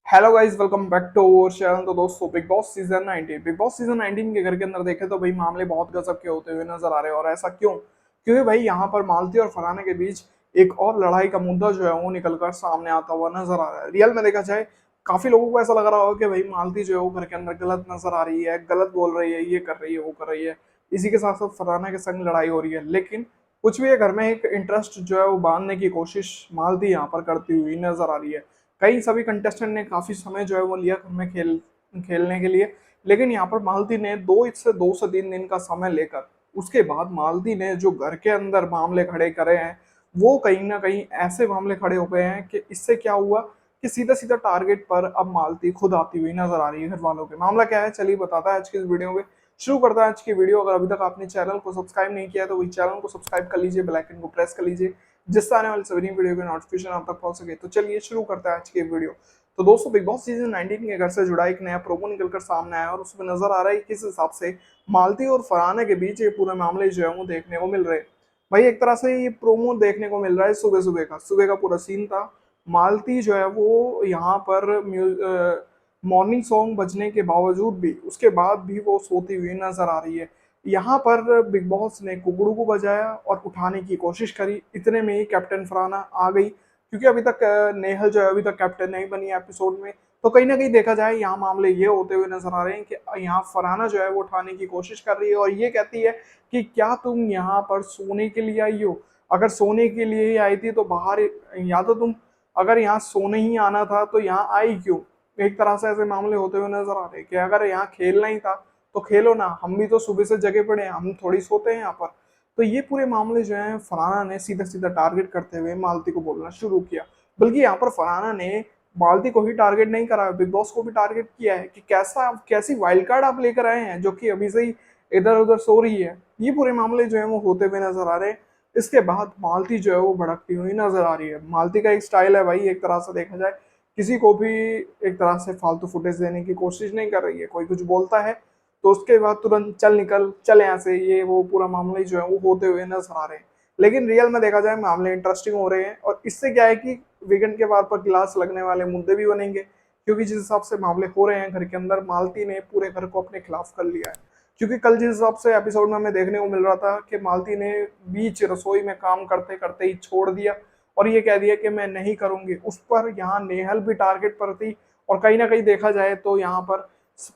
Hello guys, welcome back to our channel. तो दोस्तों, big boss season 19 के घर के अंदर देखे तो भाई मामले बहुत गजब के होते हुए नजर आ रहे हैं। और ऐसा क्यों? क्योंकि भाई यहाँ पर मालती और फरहाना के बीच एक और लड़ाई का मुद्दा जो है वो निकलकर सामने आता हुआ नजर आ रहा है। रियल में देखा जाए, काफी लोगों को ऐसा लग रहा होगा कि भाई मालती जो है वो घर के अंदर गलत नजर आ रही है, गलत बोल रही है, ये कर रही है, वो कर रही है। इसी के साथ साथ फरहाना के संग लड़ाई हो रही है, लेकिन कुछ भी है, घर में एक इंटरेस्ट जो है वो बांधने की कोशिश मालती यहाँ पर करती हुई नजर आ रही है। कई सभी कंटेस्टेंट ने काफी समय जो है वो लिया घर में खेलने के लिए, लेकिन यहाँ पर मालती ने 2 से 3 दिन का समय लेकर उसके बाद मालती ने जो घर के अंदर मामले खड़े करे हैं, वो कहीं ना कहीं ऐसे मामले खड़े हो गए हैं कि इससे क्या हुआ कि सीधा सीधा टारगेट पर अब मालती खुद आती हुई नजर आ रही है घर वालों के। मामला क्या है, चलिए बताता है आज की इस वीडियो में। शुरू करता है आज की वीडियो। अगर अभी तक आपने चैनल को सब्सक्राइब नहीं किया है तो वही चैनल को सब्सक्राइब कर लीजिए, बेल आइकन को प्रेस कर लीजिए, जिससे आने वाली सभी वीडियो के नोटिफिकेशन आप तक पहुंच सके। तो चलिए शुरू करते हैं आज की वीडियो। तो दोस्तों, बिग बॉस सीजन 19 के घर से जुड़ा एक नया प्रोमो निकलकर सामने आया और उसमें नजर आ रहा है किस हिसाब से मालती और फरहाना के बीच ये पूरे मामले जो है वो देखने को मिल रहे हैं। भाई एक तरह से ये प्रोमो देखने को मिल रहा है सुबह का पूरा सीन था। मालती जो है वो यहाँ पर मॉर्निंग सॉन्ग बजने के बावजूद भी, उसके बाद भी वो सोती हुई नजर आ रही है। यहाँ पर बिग बॉस ने कुगड़ू को बजाया और उठाने की कोशिश करी, इतने में ही कैप्टन फरहाना आ गई। क्योंकि अभी तक नेहल जो है अभी तक कैप्टन नहीं बनी एपिसोड में। तो कहीं ना कहीं देखा जाए, यहाँ मामले ये होते हुए नजर आ रहे हैं कि यहाँ फरहाना जो है वो उठाने की कोशिश कर रही है और ये कहती है कि क्या तुम यहाँ पर सोने के लिए आई हो? अगर सोने के लिए ही आई थी तो बाहर, या तो तुम अगर यहाँ सोने ही आना था तो यहाँ आई क्यों? एक तरह से ऐसे मामले होते हुए नजर आ रहे हैं कि अगर यहाँ खेलना ही था तो खेलो ना, हम भी तो सुबह से जगे पड़े हैं, हम थोड़ी सोते हैं यहाँ पर। तो ये पूरे मामले जो है फरहाना ने सीधा सीधा टारगेट करते हुए मालती को बोलना शुरू किया। बल्कि यहाँ पर फरहाना ने मालती को ही टारगेट नहीं करा, बिग बॉस को भी टारगेट किया है कि कैसी वाइल्ड कार्ड आप लेकर आए हैं जो कि अभी से ही इधर उधर सो रही है। ये पूरे मामले जो है वो होते हुए नजर आ रहे हैं। इसके बाद मालती जो है वो भड़कती हुई नजर आ रही है। मालती का एक स्टाइल है भाई, एक तरह से देखा जाए, किसी को भी एक तरह से फालतू फुटेज देने की कोशिश नहीं कर रही है। कोई कुछ बोलता है तो उसके बाद तुरंत चल निकल, चल यहाँ से, ये वो पूरा मामले जो है वो होते हुए नजर आ रहे हैं। लेकिन रियल में देखा जाए मामले इंटरेस्टिंग हो रहे हैं, और इससे क्या है कि वीकेंड के बाद पर क्लास लगने वाले मुद्दे भी बनेंगे। क्योंकि जिस हिसाब से मामले हो रहे हैं घर के अंदर, मालती ने पूरे घर को अपने खिलाफ कर लिया है। क्योंकि कल जिस हिसाब से एपिसोड में हमें देखने को मिल रहा था कि मालती ने बीच रसोई में काम करते करते ही छोड़ दिया और ये कह दिया कि मैं नहीं करूंगी। उस पर यहाँ नेहल भी टारगेट पर थी, और कहीं ना कहीं देखा जाए तो यहाँ पर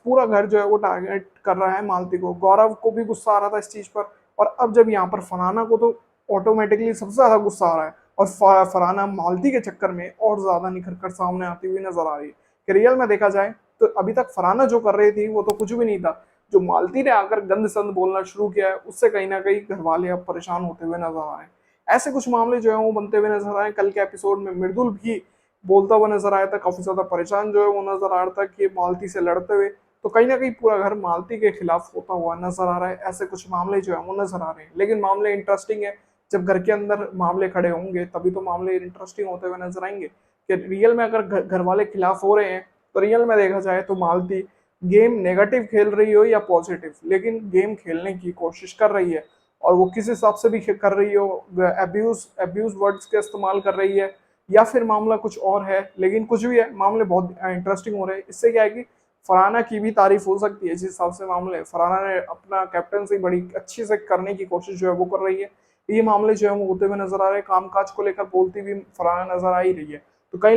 पूरा घर जो है वो टारगेट कर रहा है मालती को। गौरव को भी गुस्सा आ रहा था इस चीज पर, और अब जब यहाँ पर फरहाना को तो ऑटोमेटिकली सबसे ज्यादा गुस्सा आ रहा है। और फरहाना मालती के चक्कर में और ज्यादा निखर कर सामने आती हुई नजर आ रही है। कि रियल में देखा जाए तो अभी तक फरहाना जो कर रही थी वो तो कुछ भी नहीं था। जो मालती ने आकर गंद संद बोलना शुरू किया है, उससे कहीं ना कहीं घर वाले अब परेशान होते हुए नजर आ रहे हैं। ऐसे कुछ मामले जो है वो बनते हुए नजर आए। कल के एपिसोड में मृदुल भी बोलता हुआ नजर आया था, काफी ज्यादा परेशान जो है वो नजर आ रहा था कि मालती से लड़ते हुए। तो कहीं ना कहीं पूरा घर मालती के खिलाफ होता हुआ नजर आ रहा है। ऐसे कुछ मामले जो है वो नजर आ रहे हैं, लेकिन मामले इंटरेस्टिंग है। जब घर के अंदर मामले खड़े होंगे तभी तो मामले इंटरेस्टिंग होते हुए नजर आएंगे। कि रियल में अगर घर वाले खिलाफ हो रहे हैं तो रियल में देखा जाए तो मालती गेम नेगेटिव खेल रही हो या पॉजिटिव, लेकिन गेम खेलने की कोशिश कर रही है। और वो किस हिसाब से भी कर रही हो, अब्यूज अब्यूज वर्ड्स का इस्तेमाल कर रही है या फिर मामला कुछ और है, लेकिन कुछ भी है, मामले बहुत इंटरेस्टिंग हो रहे हैं। इससे क्या है कि फरहाना की भी तारीफ हो सकती है। जिस हिसाब से मामले फरहाना ने अपना कैप्टनसी बड़ी अच्छी से करने की कोशिश जो है वो कर रही है, ये मामले जो है वो होते हुए नजर आ रहे हैं। कामकाज को लेकर बोलती भी फरहाना नजर आ ही रही है। तो कई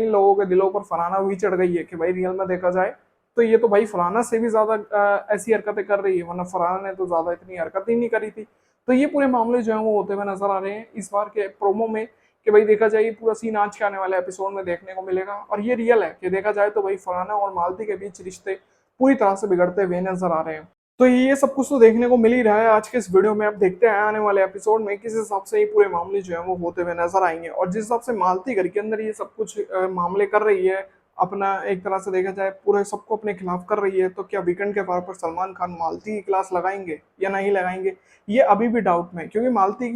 लोगों के दिलों पर फरहाना भी चढ़ गई है कि भाई रियल में देखा जाए तो ये तो भाई फरहाना से भी ज्यादा ऐसी हरकतें कर रही है, वरना फरहाना ने तो ज्यादा इतनी हरकत ही नहीं करी थी। तो ये पूरे मामले जो है वो होते हुए नजर आ रहे हैं इस बार के प्रोमो में। कि भाई देखा जाए ये पूरा सीन आज के आने वाले एपिसोड में देखने को मिलेगा, और ये रियल है कि देखा जाए तो भाई फरहाना और मालती के बीच रिश्ते पूरी तरह से बिगड़ते हुए नजर आ रहे हैं। तो ये सब कुछ तो देखने को मिल ही रहा है आज के इस वीडियो में। अब देखते हैं आने वाले एपिसोड में किस हिसाब से ये पूरे मामले जो है वो होते हुए नजर आएंगे। और जिस हिसाब से मालती घर के अंदर ये सब कुछ मामले कर रही है, अपना एक तरह से देखा जाए पूरे सबको अपने खिलाफ कर रही है, तो क्या वीकेंड के बार पर सलमान खान मालती की क्लास लगाएंगे या नहीं लगाएंगे, ये अभी भी डाउट में। क्योंकि मालती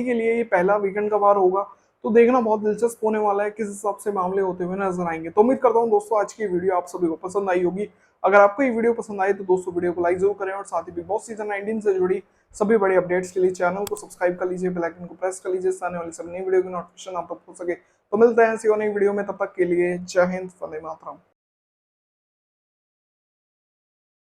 के लिए ये पहला वीकेंड का बार होगा। तो देखना बहुत दिलचस्प होने वाला है किस हिसाब से मामले होते हुए नजर आएंगे। तो उम्मीद करता हूँ दोस्तों आज की वीडियो आप सभी को पसंद आई होगी। अगर आपको ये वीडियो पसंद आई तो दोस्तों वीडियो को लाइक जरूर करें, और साथ ही बिग बॉस सीजन 19 से जुड़ी सभी बड़ी अपडेट्स के लिए चैनल को सब्सक्राइब कर लीजिए, बेल आइकन को प्रेस कर लीजिए, आने वाली सभी नई वीडियो की नोटिफिकेशन आप तक हो सके। तो मिलते हैं ऐसी और नई वीडियो में, तब तक के लिए जय हिंद, वंदे मातरम।